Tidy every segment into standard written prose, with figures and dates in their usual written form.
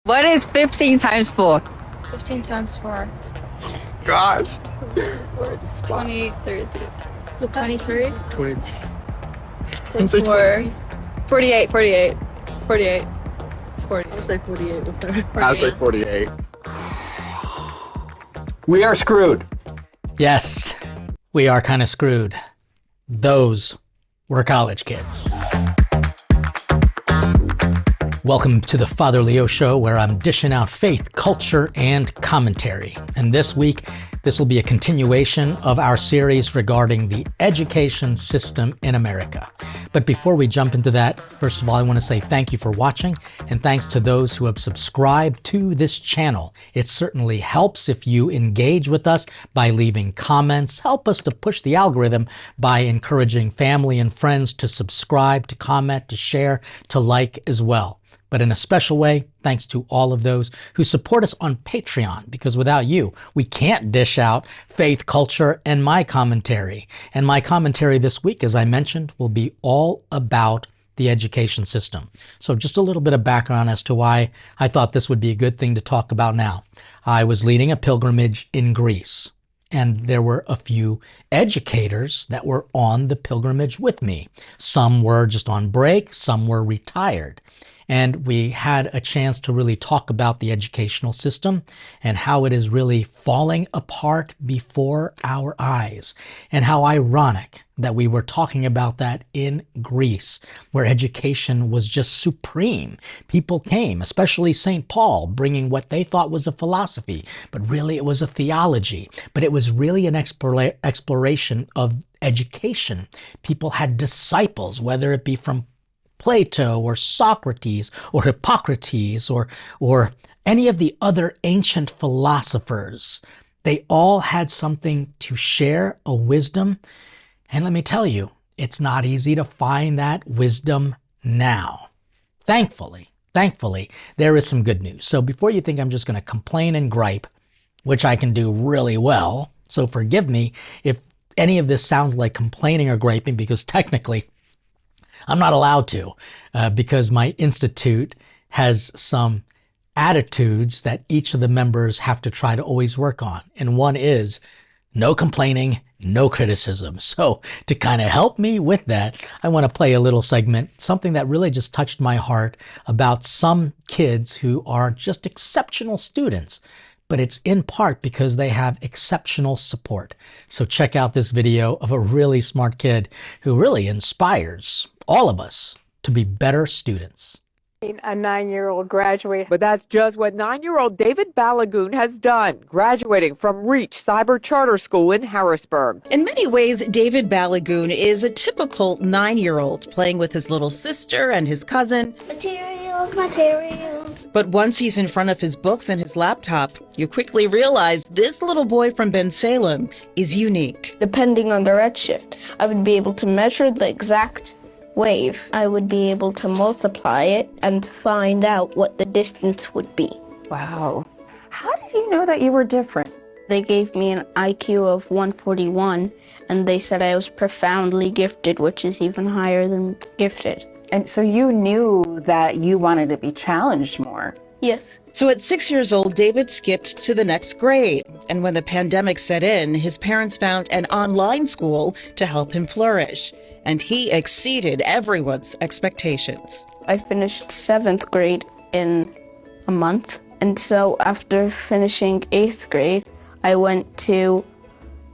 What is 15 times 4? 15 times 4. Gosh. 20, 30. So 23? 20. 24. 48, 48. 48. It's 40. I'll say 48 with her. I'll say 48. We are screwed. Yes, we are kind of screwed. Those were college kids. Welcome to the Father Leo Show, where I'm dishing out faith, culture, and commentary. And this week, this will be a continuation of our series regarding the education system in America. But before we jump into that, first of all, I want to say thank you for watching, and thanks to those who have subscribed to this channel. It certainly helps if you engage with us by leaving comments. Help us to push the algorithm by encouraging family and friends to subscribe, to comment, to share, to like as well. But in a special way, thanks to all of those who support us on Patreon, because without you, we can't dish out faith, culture, and my commentary. And my commentary this week, as I mentioned, will be all about the education system. So just a little bit of background as to why I thought this would be a good thing to talk about now. I was leading a pilgrimage in Greece, and there were a few educators that were on the pilgrimage with me. Some were just on break, some were retired. And we had a chance to really talk about the educational system and how it is really falling apart before our eyes. And how ironic that we were talking about that in Greece, where education was just supreme. People came, especially St. Paul, bringing what they thought was a philosophy, but really it was a theology. But it was really an exploration of education. People had disciples, whether it be from Plato or Socrates or Hippocrates or any of the other ancient philosophers. They all had something to share, a wisdom. And let me tell you, it's not easy to find that wisdom now. Thankfully, there is some good news. So before you think I'm just going to complain and gripe, which I can do really well, so forgive me if any of this sounds like complaining or griping, because technically I'm not allowed to, because my institute has some attitudes that each of the members have to try to always work on. And one is no complaining, no criticism. So to kind of help me with that, I want to play a little segment, something that really just touched my heart about some kids who are just exceptional students. But it's in part because they have exceptional support. So check out this video of a really smart kid who really inspires all of us to be better students. A 9-year-old graduate, but that's just what 9-year-old David Balagoon has done, graduating from Reach Cyber Charter School in Harrisburg. In many ways, David Balagoon is a typical 9-year-old, playing with his little sister and his cousin. Materials. But once he's in front of his books and his laptop, you quickly realize this little boy from Bensalem is unique. Depending on the redshift, I would be able to measure the exact wave. I would be able to multiply it and find out what the distance would be. Wow. How did you know that you were different? They gave me an IQ of 141, and they said I was profoundly gifted, which is even higher than gifted. And so you knew that you wanted to be challenged more. Yes. So at 6 years old, David skipped to the next grade. And when the pandemic set in, his parents found an online school to help him flourish. And he exceeded everyone's expectations. I finished 7th grade in a month. And so after finishing 8th grade, I went to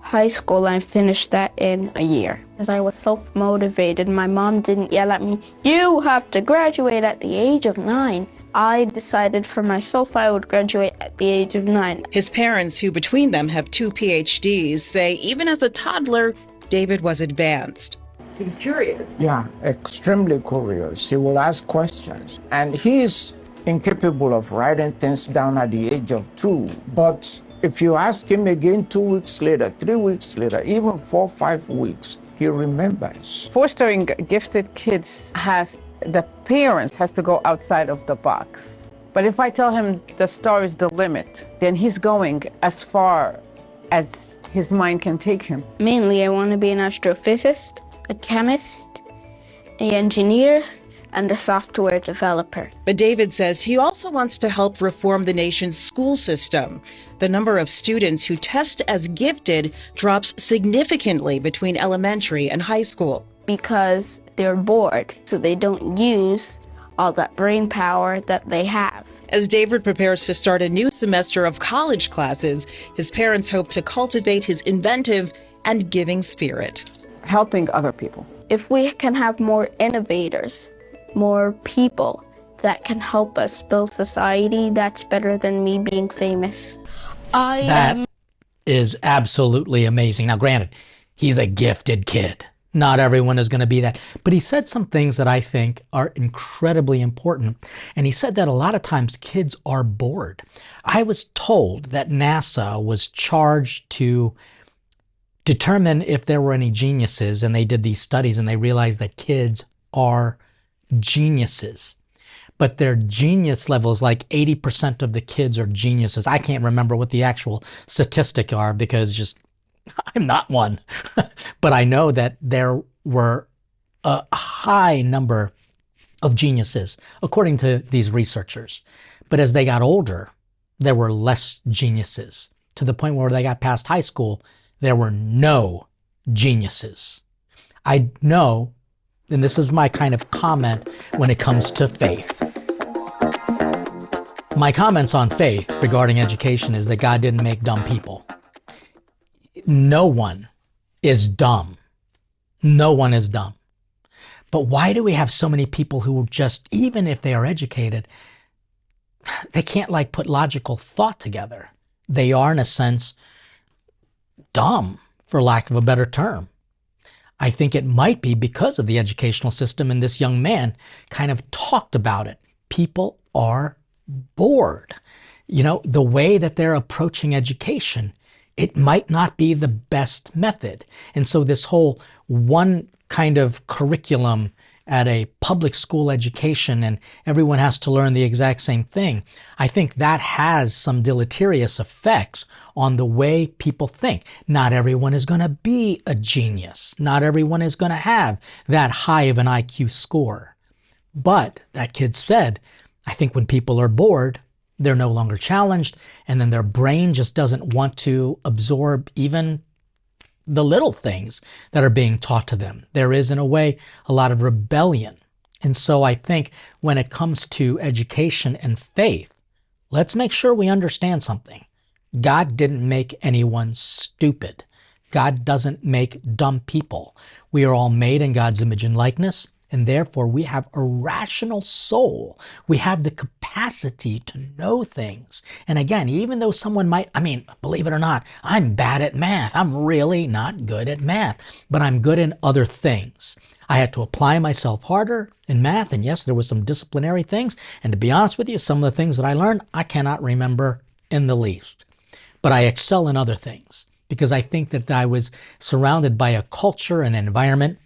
high school and finished that in a year. Because I was self-motivated. My mom didn't yell at me, "You have to graduate at the age of 9." I decided for myself I would graduate at the age of 9. His parents, who between them have 2 PhDs, say even as a toddler, David was advanced. He was curious. Yeah, extremely curious. He will ask questions. And he is incapable of writing things down at the age of 2. But if you ask him again 2 weeks later, 3 weeks later, even 4, 5 weeks, he remembers. Fostering gifted kids the parents has to go outside of the box. But if I tell him the star is the limit, then he's going as far as his mind can take him. Mainly I want to be an astrophysicist, a chemist, an engineer, and a software developer. But David says he also wants to help reform the nation's school system. The number of students who test as gifted drops significantly between elementary and high school. Because they're bored, so they don't use all that brain power that they have. As David prepares to start a new semester of college classes, his parents hope to cultivate his inventive and giving spirit. Helping other people. If we can have more innovators, more people that can help us build society, that's better than me being famous. That is absolutely amazing. Now, granted, he's a gifted kid. Not everyone is going to be that. But he said some things that I think are incredibly important. And he said that a lot of times kids are bored. I was told that NASA was charged to determine if there were any geniuses, and they did these studies and they realized that kids are geniuses. But their genius levels, like 80% of the kids are geniuses. I can't remember what the actual statistic are because I'm not one. But I know that there were a high number of geniuses, according to these researchers. But as they got older, there were less geniuses, to the point where they got past high school, there were no geniuses. I know, and this is my kind of comment when it comes to faith. My comments on faith regarding education is that God didn't make dumb people. No one is dumb. No one is dumb. But why do we have so many people who just, even if they are educated, they can't put logical thought together? They are, in a sense, dumb, for lack of a better term. I think it might be because of the educational system, and this young man kind of talked about it. People are bored. The way that they're approaching education, it might not be the best method. And so this whole one kind of curriculum at a public school education and everyone has to learn the exact same thing, I think that has some deleterious effects on the way people think. Not everyone is going to be a genius. Not everyone is going to have that high of an IQ score. But that kid said, I think when people are bored, they're no longer challenged, and then their brain just doesn't want to absorb even the little things that are being taught to them. There is, in a way, a lot of rebellion. And so I think when it comes to education and faith, let's make sure we understand something. God didn't make anyone stupid. God doesn't make dumb people. We are all made in God's image and likeness, and therefore we have a rational soul. We have the capacity to know things. And again, even though someone might, believe it or not, I'm bad at math. I'm really not good at math, but I'm good in other things. I had to apply myself harder in math, and yes, there were some disciplinary things. And to be honest with you, some of the things that I learned, I cannot remember in the least. But I excel in other things because I think that I was surrounded by a culture and environment,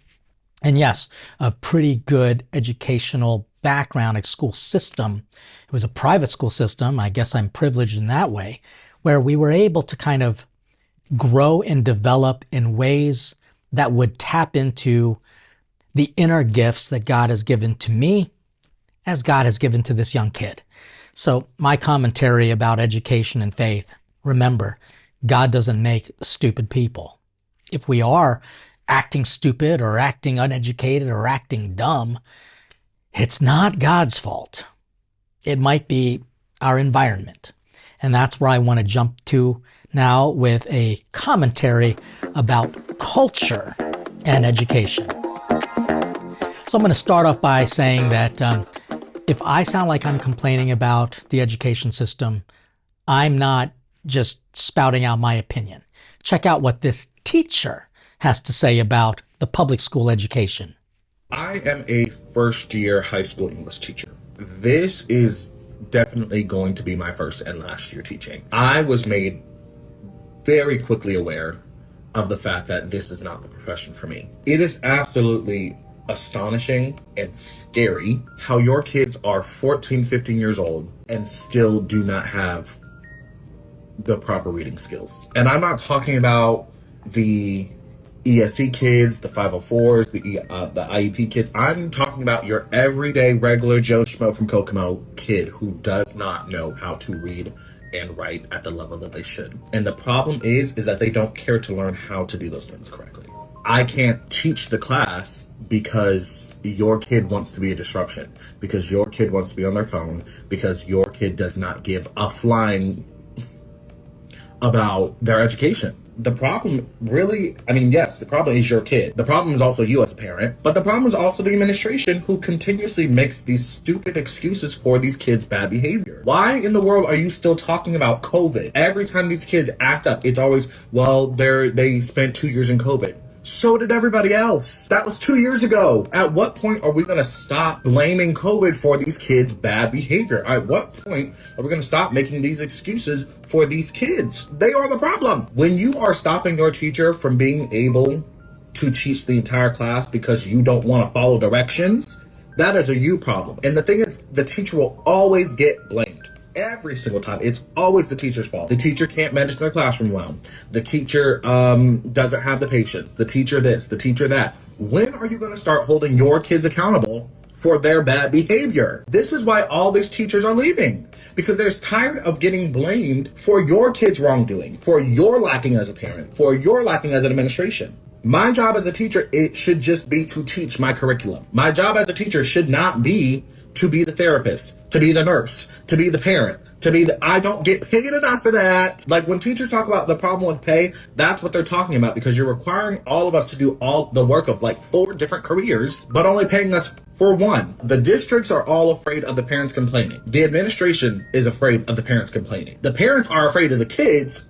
and yes, a pretty good educational background, a school system. It was a private school system. I guess I'm privileged in that way, where we were able to kind of grow and develop in ways that would tap into the inner gifts that God has given to me, as God has given to this young kid. So my commentary about education and faith, remember, God doesn't make stupid people. If we are acting stupid or acting uneducated or acting dumb, it's not God's fault. It might be our environment. And that's where I want to jump to now with a commentary about culture and education. So I'm going to start off by saying that if I sound like I'm complaining about the education system, I'm not just spouting out my opinion. Check out what this teacher has to say about the public school education. I am a first-year high school English teacher. This is definitely going to be my first and last year teaching. I was made very quickly aware of the fact that this is not the profession for me. It is absolutely astonishing and scary how your kids are 14, 15 years old and still do not have the proper reading skills. And I'm not talking about the ESC kids, the 504s, the IEP kids. I'm talking about your everyday regular Joe Schmo from Kokomo kid who does not know how to read and write at the level that they should. And the problem is that they don't care to learn how to do those things correctly. I can't teach the class because your kid wants to be a disruption, because your kid wants to be on their phone, because your kid does not give a flying about their education. The problem really, yes, the problem is your kid. The problem is also you as a parent, but the problem is also the administration who continuously makes these stupid excuses for these kids' bad behavior. Why in the world are you still talking about COVID? Every time these kids act up, it's always, well, they spent 2 years in COVID. So did everybody else. That was 2 years ago. At what point are we going to stop blaming COVID for these kids' bad behavior? At what point are we going to stop making these excuses for these kids? They are the problem. When you are stopping your teacher from being able to teach the entire class because you don't want to follow directions, that is a you problem. And the thing is, the teacher will always get blamed. Every single time. It's always the teacher's fault. The teacher can't manage their classroom well. The teacher doesn't have the patience. The teacher this, the teacher that. When are you going to start holding your kids accountable for their bad behavior? This is why all these teachers are leaving. Because they're tired of getting blamed for your kids' wrongdoing, for your lacking as a parent, for your lacking as an administration. My job as a teacher, it should just be to teach my curriculum. My job as a teacher should not be to be the therapist, to be the nurse, to be the parent, I don't get paid enough for that. Like when teachers talk about the problem with pay, that's what they're talking about, because you're requiring all of us to do all the work of like 4 different careers, but only paying us for one. The districts are all afraid of the parents complaining. The administration is afraid of the parents complaining. The parents are afraid of the kids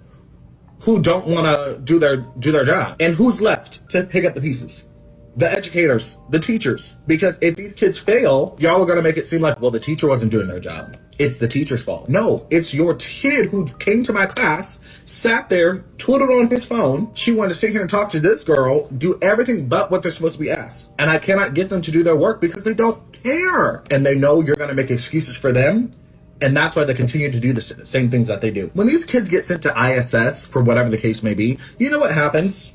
who don't want to do their job. And who's left to pick up the pieces? The educators, the teachers. Because if these kids fail, y'all are going to make it seem like, well, the teacher wasn't doing their job. It's the teacher's fault. No, it's your kid who came to my class, sat there, twiddled on his phone. She wanted to sit here and talk to this girl, do everything but what they're supposed to be asked. And I cannot get them to do their work because they don't care. And they know you're going to make excuses for them. And that's why they continue to do the same things that they do. When these kids get sent to ISS, for whatever the case may be, you know what happens?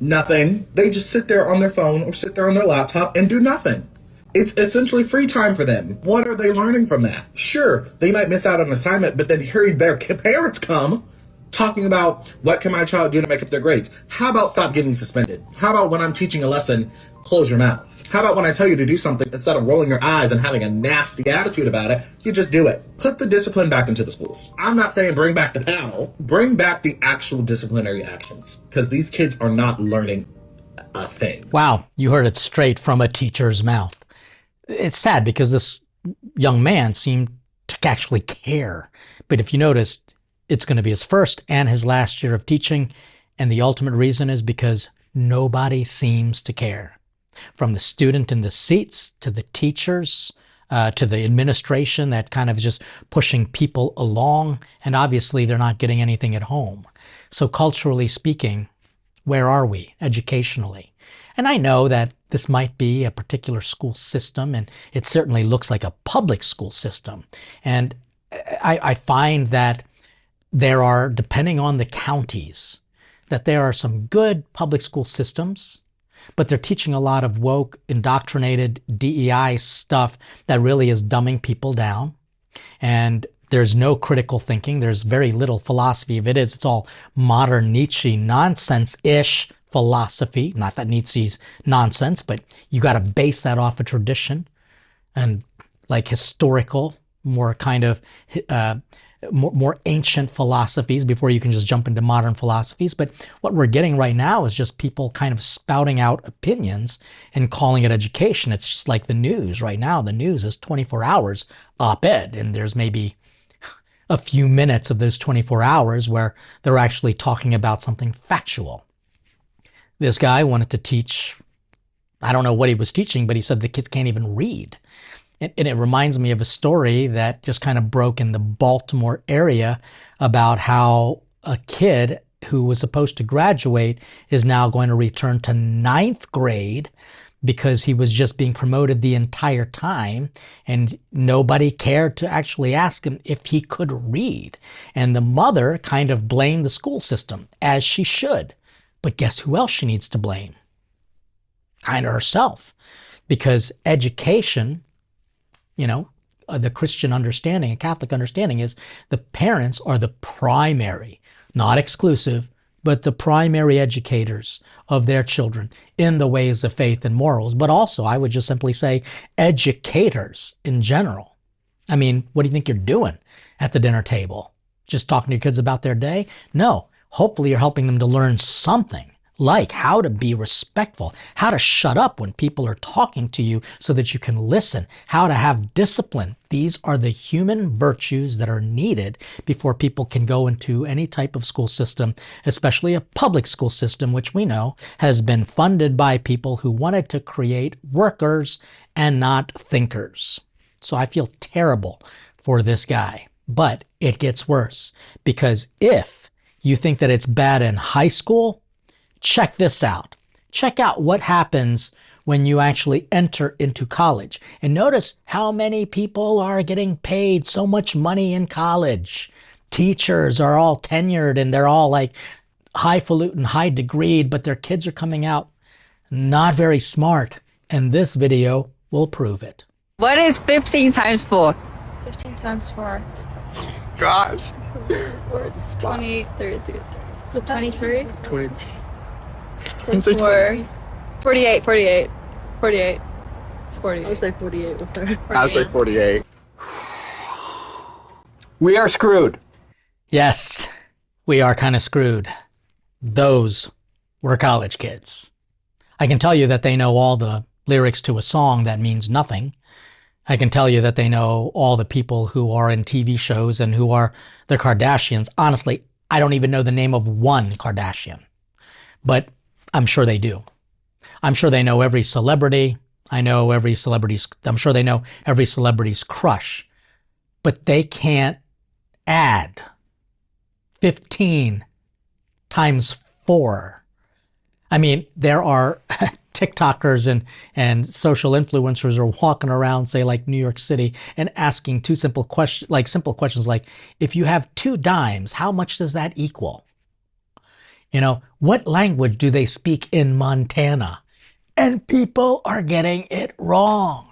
Nothing. They just sit there on their phone or sit there on their laptop and do nothing. It's essentially free time for them. What are they learning from that? Sure, they might miss out on an assignment, but then hearing their parents come talking about what can my child do to make up their grades. How about stop getting suspended? How about when I'm teaching a lesson, close your mouth? How about when I tell you to do something, instead of rolling your eyes and having a nasty attitude about it, you just do it. Put the discipline back into the schools. I'm not saying bring back the paddle. Bring back the actual disciplinary actions, because these kids are not learning a thing. Wow, you heard it straight from a teacher's mouth. It's sad because this young man seemed to actually care. But if you noticed, it's going to be his first and his last year of teaching. And the ultimate reason is because nobody seems to care. From the student in the seats to the teachers, to the administration that kind of just pushing people along. And obviously they're not getting anything at home. So culturally speaking, where are we educationally? And I know that this might be a particular school system, and it certainly looks like a public school system. And I find that there are, depending on the counties, that there are some good public school systems, but they're teaching a lot of woke, indoctrinated DEI stuff that really is dumbing people down. And there's no critical thinking. There's very little philosophy. If it is, it's all modern Nietzsche nonsense-ish philosophy. Not that Nietzsche's nonsense, but you got to base that off a tradition and like historical, more kind of more ancient philosophies before you can just jump into modern philosophies. But what we're getting right now is just people kind of spouting out opinions and calling it education. It's just like the news right now. The news is 24 hours op-ed, and there's maybe a few minutes of those 24 hours where they're actually talking about something factual. This guy wanted to teach, I don't know what he was teaching, but he said the kids can't even read. And it reminds me of a story that just kind of broke in the Baltimore area about how a kid who was supposed to graduate is now going to return to 9th grade because he was just being promoted the entire time and nobody cared to actually ask him if he could read. And the mother kind of blamed the school system, as she should. But guess who else she needs to blame? Kind of herself. Because education, the Christian understanding, a Catholic understanding is the parents are the primary, not exclusive, but the primary educators of their children in the ways of faith and morals. But also, I would just simply say educators in general. I mean, what do you think you're doing at the dinner table? Just talking to your kids about their day? No. Hopefully you're helping them to learn something, like how to be respectful, how to shut up when people are talking to you so that you can listen, how to have discipline. These are the human virtues that are needed before people can go into any type of school system, especially a public school system, which we know has been funded by people who wanted to create workers and not thinkers. So I feel terrible for this guy, but it gets worse, because if you think that it's bad in high school, check this out. Check out what happens when you actually enter into college. And notice how many people are getting paid so much money in college. Teachers are all tenured and they're all like highfalutin, high degreed, but their kids are coming out not very smart. And this video will prove it. What is 15 times 4? 15 times 4. Gosh. It's 20, 32. It's 23. 20. 24. 48, 48. 48. It's 48. I would say 48 with her. I would say 48. We are screwed. Yes, we are kind of screwed. Those were college kids. I can tell you that they know all the lyrics to a song that means nothing. I can tell you that they know all the people who are in TV shows and who are the Kardashians. Honestly, I don't even know the name of one Kardashian, but I'm sure they do. I'm sure they know every celebrity. I'm sure they know every celebrity's crush, but they can't add 15 times 4. I mean, there are TikTokers and social influencers are walking around, say like New York City, and asking simple questions like, if you have 2 dimes, how much does that equal? What language do they speak in Montana? And people are getting it wrong.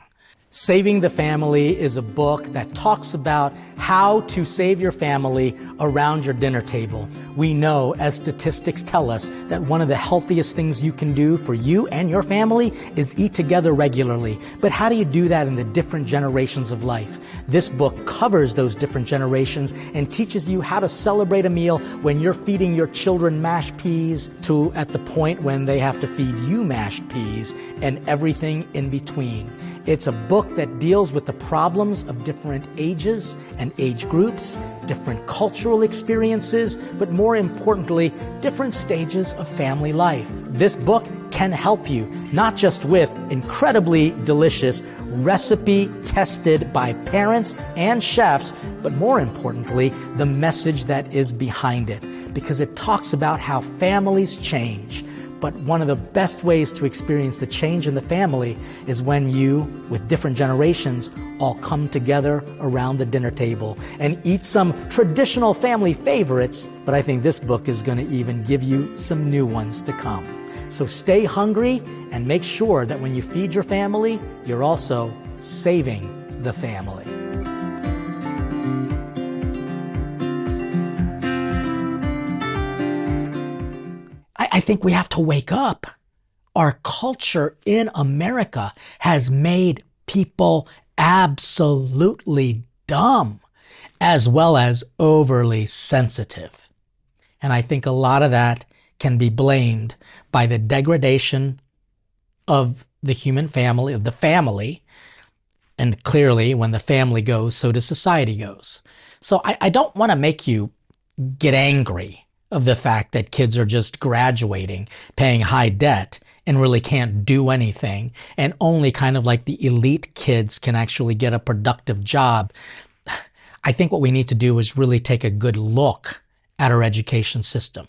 Saving the Family is a book that talks about how to save your family around your dinner table. We know, as statistics tell us, that one of the healthiest things you can do for you and your family is eat together regularly. But how do you do that in the different generations of life? This book covers those different generations and teaches you how to celebrate a meal when you're feeding your children mashed peas to at the point when they have to feed you mashed peas and everything in between. It's a book that deals with the problems of different ages and age groups, different cultural experiences, but more importantly, different stages of family life. This book can help you, not just with incredibly delicious recipe tested by parents and chefs, but more importantly, the message that is behind it, because it talks about how families change. But one of the best ways to experience the change in the family is when you, with different generations, all come together around the dinner table and eat some traditional family favorites. But I think this book is going to even give you some new ones to come. So stay hungry and make sure that when you feed your family, you're also saving the family. I think we have to wake up. Our culture in America has made people absolutely dumb, as well as overly sensitive. And I think a lot of that can be blamed by the degradation of the human family, of the family. And clearly, when the family goes, so does society goes. So I don't want to make you get angry of the fact that kids are just graduating, paying high debt, and really can't do anything, and only kind of like the elite kids can actually get a productive job. I think what we need to do is really take a good look at our education system,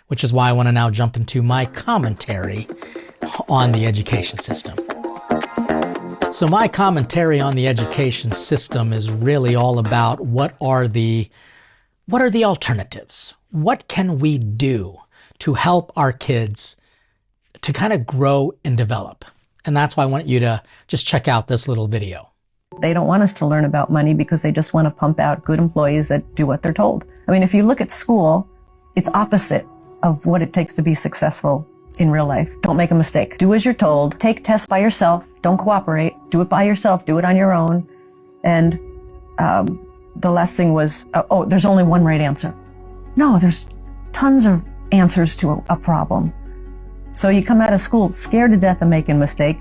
which is why I want to now jump into my commentary on the education system. So my commentary on the education system is really all about what are the alternatives? What can we do to help our kids to kind of grow and develop. And that's why I want you to just check out this little video. They don't want us to learn about money because they just want to pump out good employees that do what they're told. I mean, if you look at school, it's opposite of what it takes to be successful in real life. Don't make a mistake. Do as you're told. Take tests by yourself. Don't cooperate. Do it by yourself. Do it on your own. And the last thing was, there's only one right answer. No, there's tons of answers to a problem. So you come out of school scared to death of making a mistake.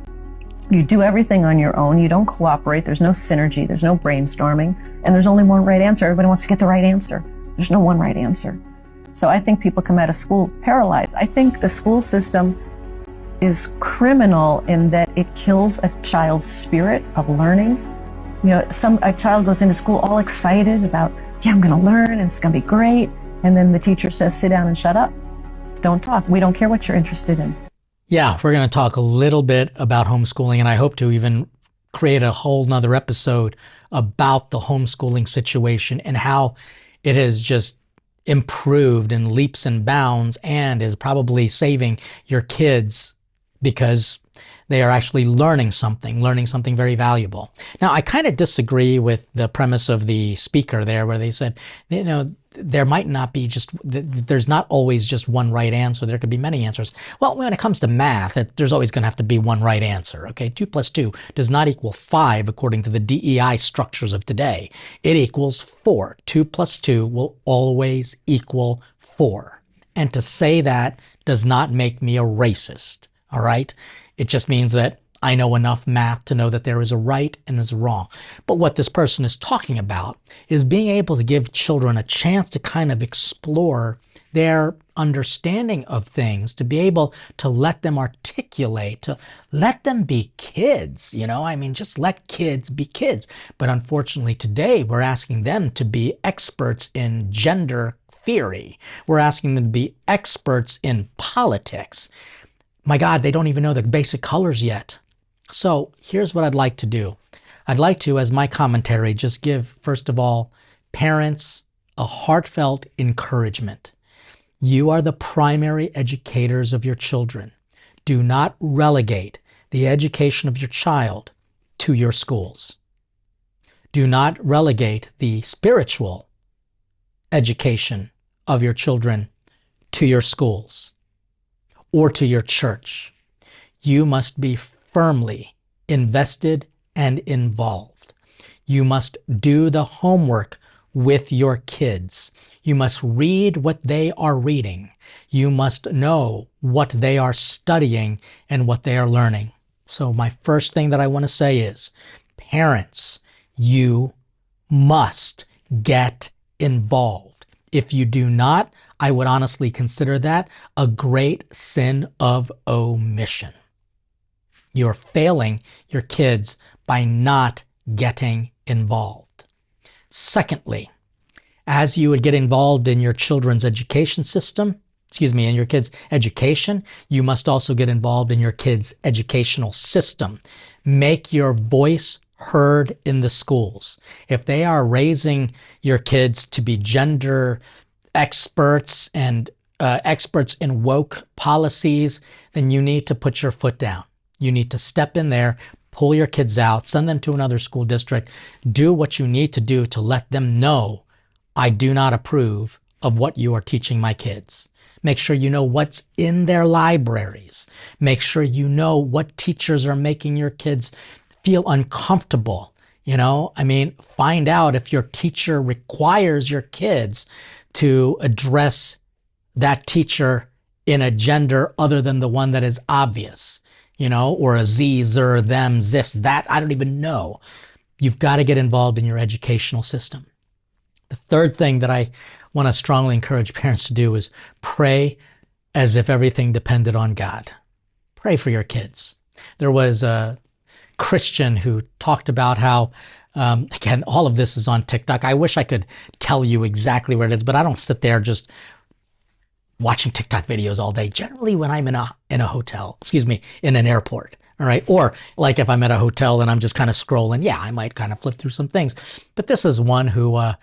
You do everything on your own. You don't cooperate. There's no synergy. There's no brainstorming. And there's only one right answer. Everybody wants to get the right answer. There's no one right answer. So I think people come out of school paralyzed. I think the school system is criminal in that it kills a child's spirit of learning. You know, a child goes into school all excited about, yeah, I'm going to learn and it's going to be great. And then the teacher says, sit down and shut up. Don't talk. We don't care what you're interested in. Yeah, we're going to talk a little bit about homeschooling, and I hope to even create a whole nother episode about the homeschooling situation and how it has just improved in leaps and bounds and is probably saving your kids because they are actually learning something very valuable. Now, I kind of disagree with the premise of the speaker there where they said, you know, there might not be there's not always just one right answer. There could be many answers. Well, when it comes to math, there's always going to have to be one right answer. Okay, 2 plus 2 does not equal 5 according to the DEI structures of today. It equals 4. 2 plus 2 will always equal 4. And to say that does not make me a racist. All right, it just means that I know enough math to know that there is a right and is a wrong. But what this person is talking about is being able to give children a chance to kind of explore their understanding of things, to be able to let them articulate, to let them be kids, you know, I mean, just let kids be kids. But unfortunately today we're asking them to be experts in gender theory. We're asking them to be experts in politics. My God, they don't even know the basic colors yet. So here's what I'd like to do. I'd like to, as my commentary, just give, first of all, parents a heartfelt encouragement. You are the primary educators of your children. Do not relegate the education of your child to your schools. Do not relegate the spiritual education of your children to your schools or to your church. You must be firmly invested and involved. You must do the homework with your kids. You must read what they are reading. You must know what they are studying and what they are learning. So my first thing that I want to say is, parents, you must get involved. If you do not, I would honestly consider that a great sin of omission. You're failing your kids by not getting involved. Secondly, as you would get involved in your children's education system, in your kids' education, you must also get involved in your kids' educational system. Make your voice heard in the schools. If they are raising your kids to be gender experts and experts in woke policies, then you need to put your foot down. You need to step in there, pull your kids out, send them to another school district, do what you need to do to let them know, I do not approve of what you are teaching my kids. Make sure you know what's in their libraries. Make sure you know what teachers are making your kids feel uncomfortable. You know, I mean, find out if your teacher requires your kids to address that teacher in a gender other than the one that is obvious. You know, or a Z, zer, them, this, that, I don't even know. You've got to get involved in your educational system. The third thing that I want to strongly encourage parents to do is pray as if everything depended on God. Pray for your kids. There was a Christian who talked about how, again, all of this is on TikTok. I wish I could tell you exactly where it is, but I don't sit there just watching TikTok videos all day. Generally when I'm in a hotel, in an airport, all right? Or like if I'm at a hotel and I'm just kind of scrolling, yeah, I might kind of flip through some things. But this is one who, a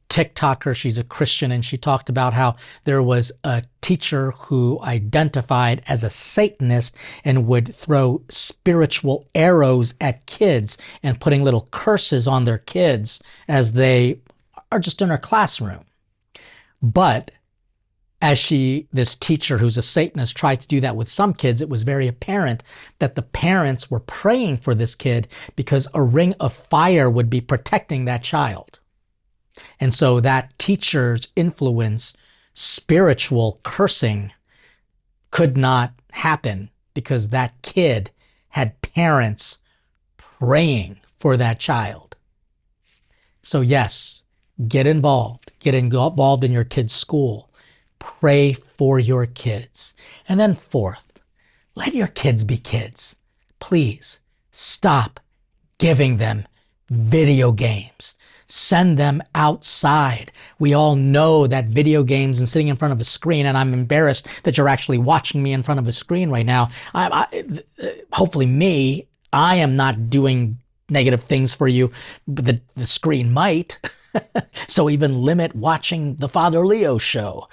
TikToker. She's a Christian, and she talked about how there was a teacher who identified as a Satanist and would throw spiritual arrows at kids and putting little curses on their kids as they are just in her classroom. But as this teacher who's a Satanist tried to do that with some kids, it was very apparent that the parents were praying for this kid because a ring of fire would be protecting that child. And so that teacher's influence, spiritual cursing, could not happen because that kid had parents praying for that child. So yes, get involved. Get involved in your kid's school. Pray for your kids. And then fourth, let your kids be kids. Please stop giving them video games. Send them outside. We all know that video games and sitting in front of a screen, and I'm embarrassed that you're actually watching me in front of a screen right now. Hopefully I am not doing negative things for you. The screen might. So even limit watching the Father Leo show.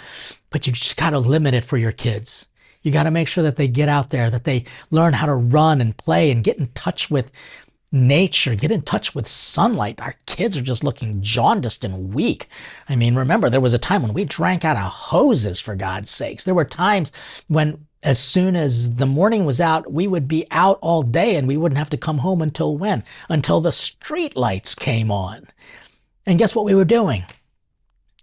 But you just got to limit it for your kids. You got to make sure that they get out there, that they learn how to run and play and get in touch with nature, get in touch with sunlight. Our kids are just looking jaundiced and weak. I mean, remember, there was a time when we drank out of hoses, for God's sakes. There were times when as soon as the morning was out, we would be out all day and we wouldn't have to come home until when? Until the street lights came on. And guess what we were doing?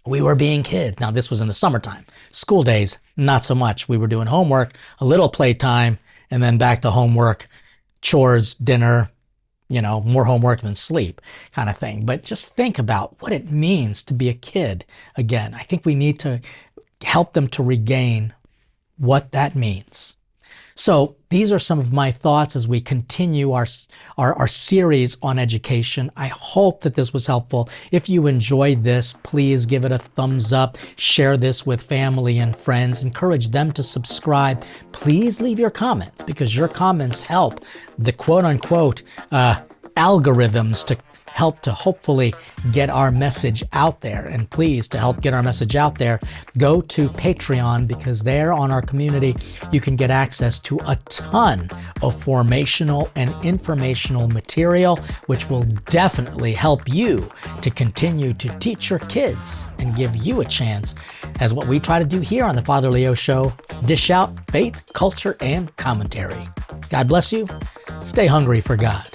We were being kids. Now, this was in the summertime. School days, not so much. We were doing homework, a little playtime, and then back to homework, chores, dinner, more homework than sleep kind of thing. But just think about what it means to be a kid again. I think we need to help them to regain what that means. So these are some of my thoughts as we continue our series on education. I hope that this was helpful. If you enjoyed this, please give it a thumbs up. Share this with family and friends. Encourage them to subscribe. Please leave your comments because your comments help the quote-unquote algorithms to help to hopefully get our message out there. And please, to help get our message out there, go to Patreon, because there on our community, you can get access to a ton of formational and informational material, which will definitely help you to continue to teach your kids and give you a chance, as what we try to do here on the Father Leo Show, dish out faith, culture, and commentary. God bless you. Stay hungry for God.